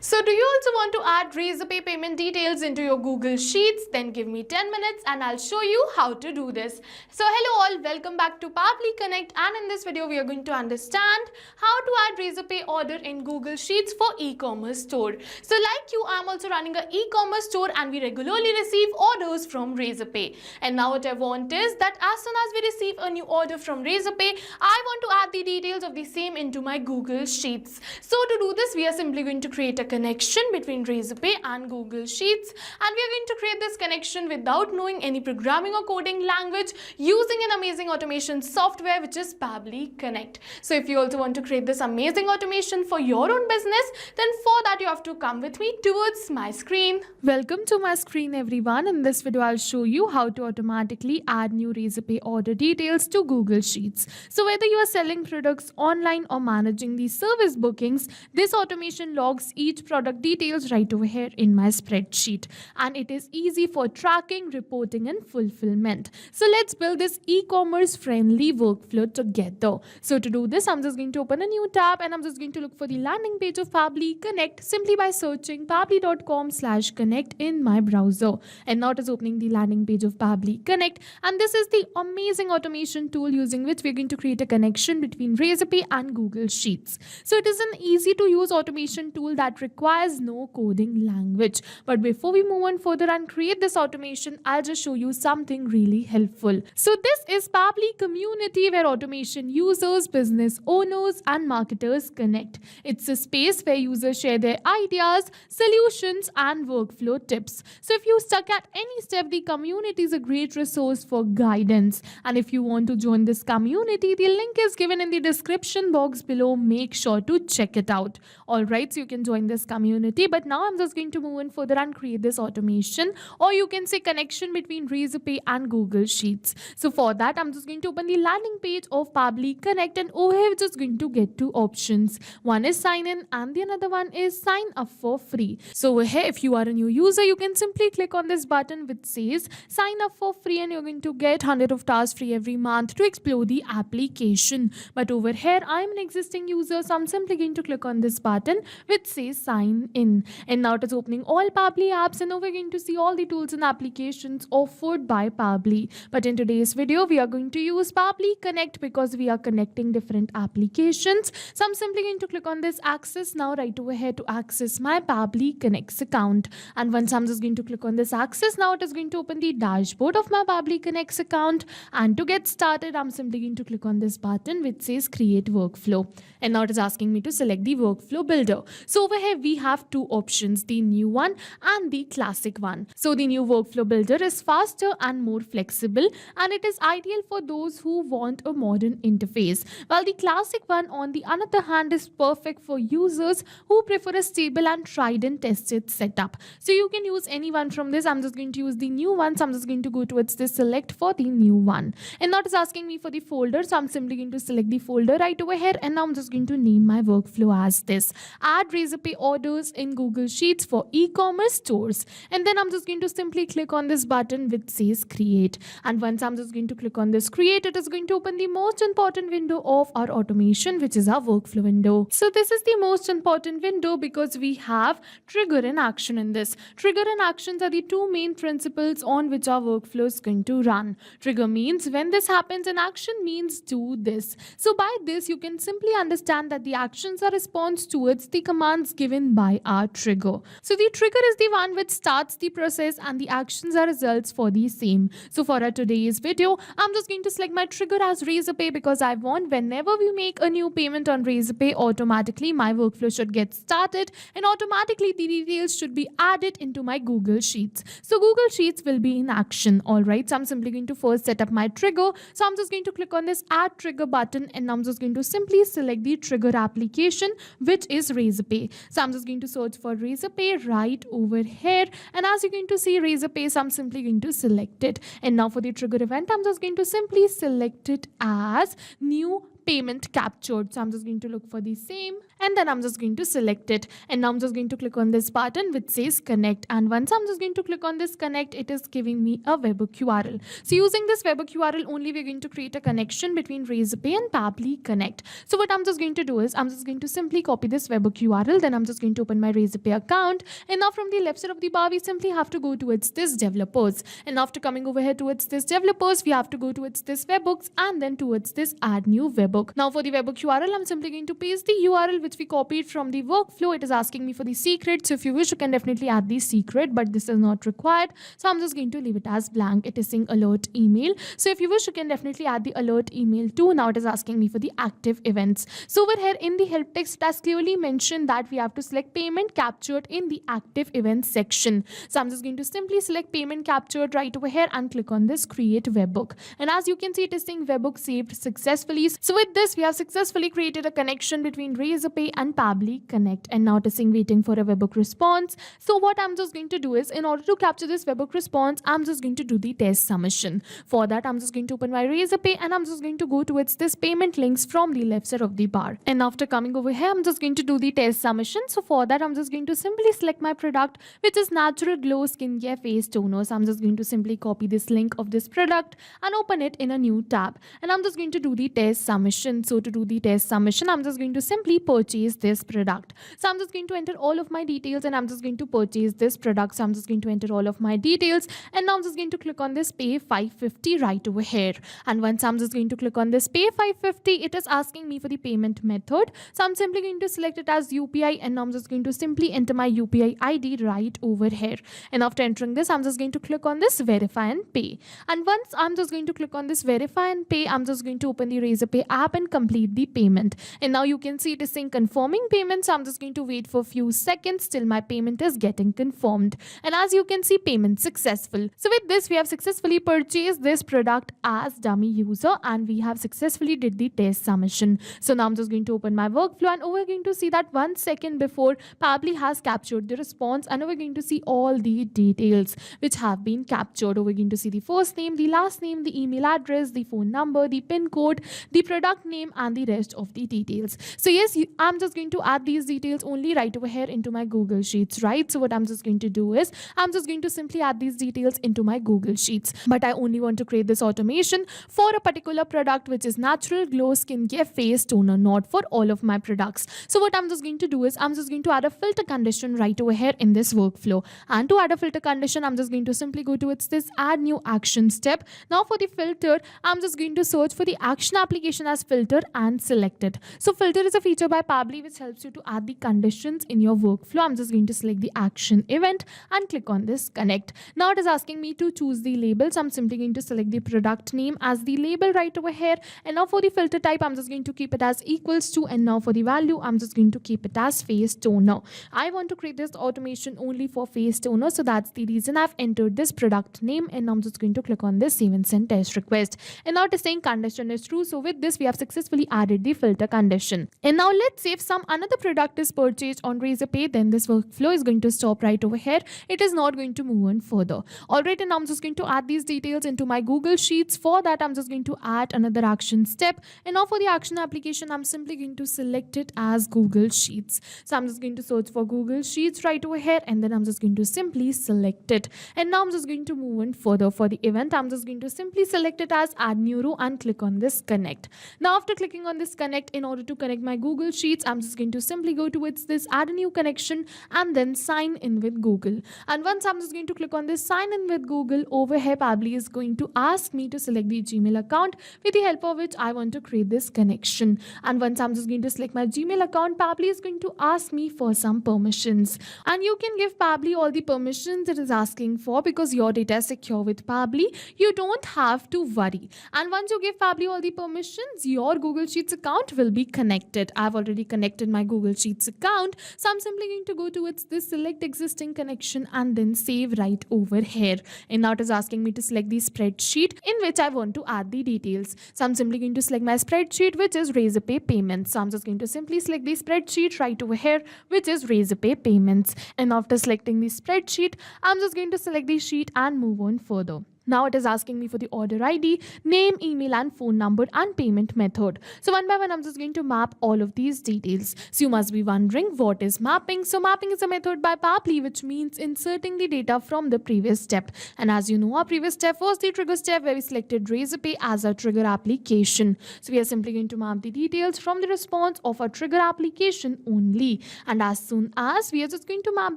So do you also want to add Razorpay payment details into your Google Sheets? Then give me 10 minutes and I'll show you how to do this. So hello all, welcome back to Pabbly Connect, and in this video we are going to understand how to add Razorpay order in Google Sheets for e-commerce store. So like you, I'm also running an e-commerce store and we regularly receive orders from Razorpay. And now what I want is that as soon as we receive a new order from Razorpay, I want to add the details of the same into my Google Sheets. So to do this, we are simply going to create a connection between Razorpay and Google Sheets, and we are going to create this connection without knowing any programming or coding language using an amazing automation software which is Pabbly Connect. So if you also want to create this amazing automation for your own business, then for that you have to come with me towards my screen. Welcome to my screen everyone. In this video I'll show you how to automatically add new Razorpay order details to Google Sheets. So whether you are selling products online or managing the service bookings, this automation logs each product details right over here in my spreadsheet, and it is easy for tracking, reporting and fulfillment. So let's build this e-commerce friendly workflow together. So to do this, I'm just going to open a new tab and I'm just going to look for the landing page of Pabbly Connect simply by searching pabbly.com/connect in my browser. And now it is opening the landing page of Pabbly Connect, and this is the amazing automation tool using which we're going to create a connection between Razorpay and Google Sheets. So it is an easy to use automation tool that requires no coding language. But before we move on further and create this automation, I'll just show you something really helpful. So this is Pabbly community where automation users, business owners and marketers connect. It's a space where users share their ideas, solutions and workflow tips. So if you stuck at any step, the community is a great resource for guidance. And if you want to join this community, the link is given in the description box below. Make sure to check it out. Alright, so you can join this community, but now I'm just going to move on further and create this automation, or you can say connection between Razorpay and Google Sheets. So for that, I'm just going to open the landing page of Pabbly Connect, and over here we're just going to get two options. One is sign in and the another one is sign up for free. So over here, if you are a new user, you can simply click on this button which says sign up for free, and you're going to get 100 of tasks free every month to explore the application. But over here, I'm an existing user, so I'm simply going to click on this button which says sign in. And now it is opening all Pabbly apps, and now we're going to see all the tools and applications offered by Pabbly. But in today's video, we are going to use Pabbly Connect because we are connecting different applications. So I'm simply going to click on this access now right over here to access my Pabbly Connects account. And once I'm just going to click on this access, now it is going to open the dashboard of my Pabbly Connects account. And to get started, I'm simply going to click on this button which says create workflow. And now it is asking me to select the workflow builder. So over here we have two options, the new one and the classic one. So the new workflow builder is faster and more flexible, and it is ideal for those who want a modern interface, while the classic one on the other hand is perfect for users who prefer a stable and tried and tested setup. So you can use any one from this. I'm just going to use the new one, so I'm just going to go towards this select for the new one. And now it's asking me for the folder, so I'm simply going to select the folder right over here, and now I'm just going to name my workflow as this: add Razorpay orders in Google Sheets for e-commerce stores. And then I'm just going to simply click on this button which says create. And once I'm just going to click on this create, it is going to open the most important window of our automation, which is our workflow window. So this is the most important window because we have trigger and action in this. Trigger and actions are the two main principles on which our workflow is going to run. Trigger means when this happens, and action means do this. So by this, you can simply understand that the actions are response towards the commands given by our trigger. So the trigger is the one which starts the process and the actions are results for the same. So for our today's video, I'm just going to select my trigger as Razorpay because I want whenever we make a new payment on Razorpay, automatically my workflow should get started and automatically the details should be added into my Google Sheets. So Google Sheets will be in action. Alright, so I'm simply going to first set up my trigger. So I'm just going to click on this add trigger button, and I'm just going to simply select the trigger application which is Razorpay. So I'm just going to search for Razorpay right over here, and as you're going to see Razorpay, so I'm simply going to select it. And now for the trigger event, I'm just going to simply select it as new payment captured. So I'm just going to look for the same, and then I'm just going to select it. And now I'm just going to click on this button which says connect. And once I'm just going to click on this connect, it is giving me a webhook URL. So using this webhook URL only, we're going to create a connection between Razorpay and Pabbly Connect. So what I'm just going to do is I'm just going to simply copy this webhook URL. Then I'm just going to open my Razorpay account. And now from the left side of the bar, we simply have to go towards this developers. And after coming over here towards this developers, we have to go towards this webhooks and then towards this add new webhook. Now for the webhook URL, I'm simply going to paste the URL which we copied from the workflow. It is asking me for the secret. So if you wish, you can definitely add the secret, but this is not required. So I'm just going to leave it as blank. It is saying alert email. So if you wish, you can definitely add the alert email too. Now it is asking me for the active events. So over here in the help text, it has clearly mentioned that we have to select payment captured in the active events section. So I'm just going to simply select payment captured right over here and click on this create webhook. And as you can see, it is saying webhook saved successfully. So with this, we have successfully created a connection between Razorpay and Pabbly Connect. And now it is saying waiting for a webhook response. So what I'm just going to do is, in order to capture this webhook response, I'm just going to do the test submission. For that, I'm just going to open my Razorpay and I'm just going to go towards this payment links from the left side of the bar. And after coming over here, I'm just going to do the test submission. So for that, I'm just going to simply select my product, which is Natural Glow Skincare Face Toner. So I'm just going to simply copy this link of this product and open it in a new tab. And I'm just going to do the test submission. So to do the test submission, I'm just going to simply purchase this product. So I'm just going to enter all of my details and I'm just going to purchase this product. So I'm just going to enter all of my details and now I'm just going to click on this pay 550 right over here. And once I'm just going to click on this pay 550, it is asking me for the payment method. So I'm simply going to select it as UPI and now I'm just going to simply enter my UPI ID right over here. And after entering this, I'm just going to click on this verify and pay. And once I'm just going to click on this verify and pay, I'm just going to open the Razorpay app and complete the payment. And now you can see it is saying confirming payment. So I'm just going to wait for a few seconds till my payment is getting confirmed. And as you can see, payment successful. So with this, we have successfully purchased this product as dummy user and we have successfully did the test submission. So now I'm just going to open my workflow and we're going to see that 1 second before Pabbly has captured the response and we're going to see all the details which have been captured. We're going to see the first name, the last name, the email address, the phone number, the pin code, the product name and the rest of the details. So yes, I'm just going to add these details only right over here into my Google Sheets, right? So what I'm just going to do is I'm just going to simply add these details into my Google Sheets. But I only want to create this automation for a particular product which is Natural Glow Skincare Face Toner, not for all of my products. So what I'm just going to do is I'm just going to add a filter condition right over here in this workflow. And to add a filter condition, I'm just going to simply go towards this add new action step. Now for the filter, I'm just going to search for the action application as filter and select it. So filter is a feature by Pabbly which helps you to add the conditions in your workflow. I'm just going to select the action event and click on this connect. Now it is asking me to choose the label. So I'm simply going to select the product name as the label right over here. And now for the filter type, I'm just going to keep it as equals to. And now for the value, I'm just going to keep it as face toner. I want to create this automation only for face toner. So that's the reason I've entered this product name. And now I'm just going to click on this save and send test request. And now it is saying condition is true. So with this, we have successfully added the filter condition. And now let's say if some another product is purchased on Razorpay, then this workflow is going to stop right over here. It is not going to move on further. Alright, and I'm just going to add these details into my Google Sheets. For that, I'm just going to add another action step. And now for the action application, I'm simply going to select it as Google Sheets. So I'm just going to search for Google Sheets right over here and then I'm just going to simply select it. And now I'm just going to move on further. For the event, I'm just going to simply select it as add new row and click on this connect. Now after clicking on this connect, in order to connect my Google Sheets, I'm just going to simply go towards this add a new connection and then sign in with Google. And once I'm just going to click on this sign in with Google, over here Pabbly is going to ask me to select the Gmail account with the help of which I want to create this connection. And once I'm just going to select my Gmail account, Pabbly is going to ask me for some permissions. And you can give Pabbly all the permissions it is asking for because your data is secure with Pabbly. You don't have to worry. And once you give Pabbly all the permissions, your Google Sheets account will be connected. I've already connected my Google Sheets account. So I'm simply going to go towards this select existing connection and then save right over here. And now it is asking me to select the spreadsheet in which I want to add the details. So I'm simply going to select my spreadsheet, which is Razorpay payments. So I'm just going to simply select the spreadsheet right over here, which is Razorpay payments. And after selecting the spreadsheet, I'm just going to select the sheet and move on further. Now it is asking me for the order ID, name, email and phone number and payment method. So one by one I'm just going to map all of these details. So you must be wondering what is mapping. So mapping is a method by Pabbly which means inserting the data from the previous step. And as you know, our previous step was the trigger step where we selected Razorpay as our trigger application. So we are simply going to map the details from the response of our trigger application only. And as soon as we are just going to map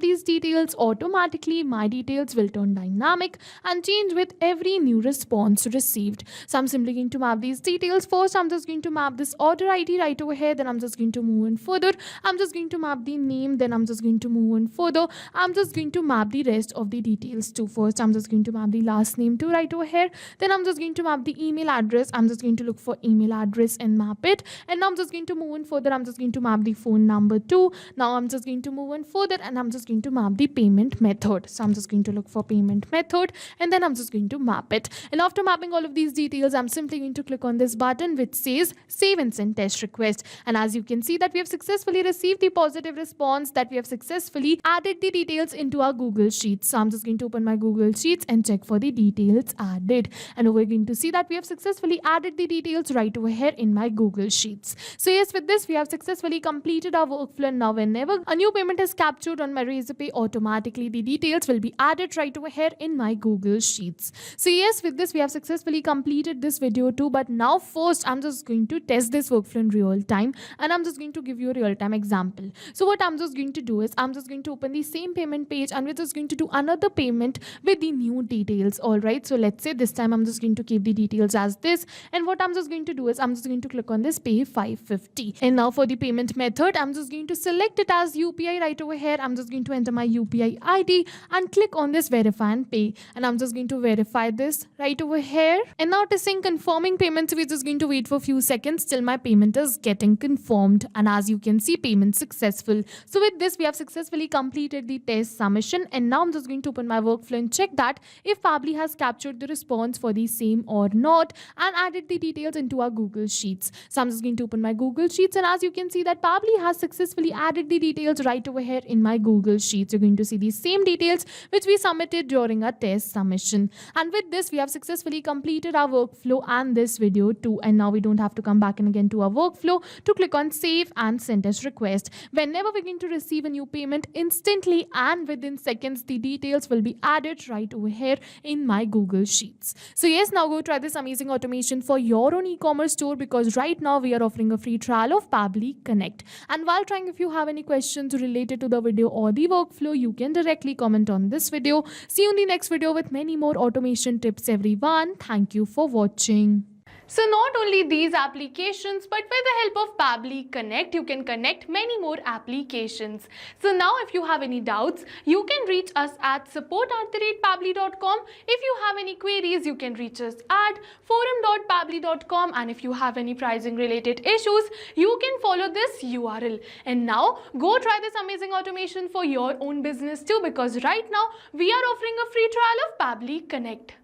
these details, automatically my details will turn dynamic and change with every new response received. So I'm simply going to map these details. First, I'm just going to map this order ID right over here. Then I'm just going to move on further. I'm just going to map the name. Then I'm just going to move on further. I'm just going to map the rest of the details too. First, I'm just going to map the last name too right over here. Then I'm just going to map the email address. I'm just going to look for email address and map it. And now I'm just going to move on further. I'm just going to map the phone number too. Now I'm just going to move on further and I'm just going to map the payment method. So I'm just going to look for payment method and then I'm just going to map it. And after mapping all of these details, I'm simply going to click on this button which says save and send test request. And as you can see that we have successfully received the positive response that we have successfully added the details into our Google Sheets. So I'm just going to open my Google Sheets and check for the details added. And we're going to see that we have successfully added the details right over here in my Google Sheets. So yes, with this we have successfully completed our workflow. And now whenever a new payment is captured on my Razorpay, automatically the details will be added right over here in my Google Sheets. So yes, with this we have successfully completed this video too. But now first I'm just going to test this workflow in real time and I'm just going to give you a real time example. So what I'm just going to do is I'm just going to open the same payment page and we're just going to do another payment with the new details. Alright, so let's say this time I'm just going to keep the details as this, and what I'm just going to do is I'm just going to click on this pay 550. And now for the payment method, I'm just going to select it as UPI right over here. I'm just going to enter my UPI ID and click on this verify and pay, and I'm just going to verify this right over here. And now it is saying confirming payment, so we're just going to wait for a few seconds till my payment is getting confirmed. And as you can see, payment successful. So with this we have successfully completed the test submission, and now I'm just going to open my workflow and check that if Pabbly has captured the response for the same or not and added the details into our Google Sheets. So I'm just going to open my Google Sheets, and as you can see that Pabbly has successfully added the details right over here in my Google Sheets. You're going to see the same details which we submitted during our test submission. And with this we have successfully completed our workflow and this video too. And now we don't have to come back and again to our workflow to click on save and send test request. Whenever we're going to receive a new payment, instantly and within seconds the details will be added right over here in my Google Sheets. So yes, now go try this amazing automation for your own e-commerce store, because right now we are offering a free trial of Pabbly Connect. And while trying, if you have any questions related to the video or the workflow, you can directly comment on this video. See you in the next video with many more automation tips, everyone. Thank you for watching. So not only these applications, but with the help of Pabbly Connect, you can connect many more applications. So now if you have any doubts, you can reach us at support@pabbly.com. If you have any queries, you can reach us at forum.pabbly.com. And if you have any pricing related issues, you can follow this URL. And now go try this amazing automation for your own business too, because right now we are offering a free trial of Pabbly Connect.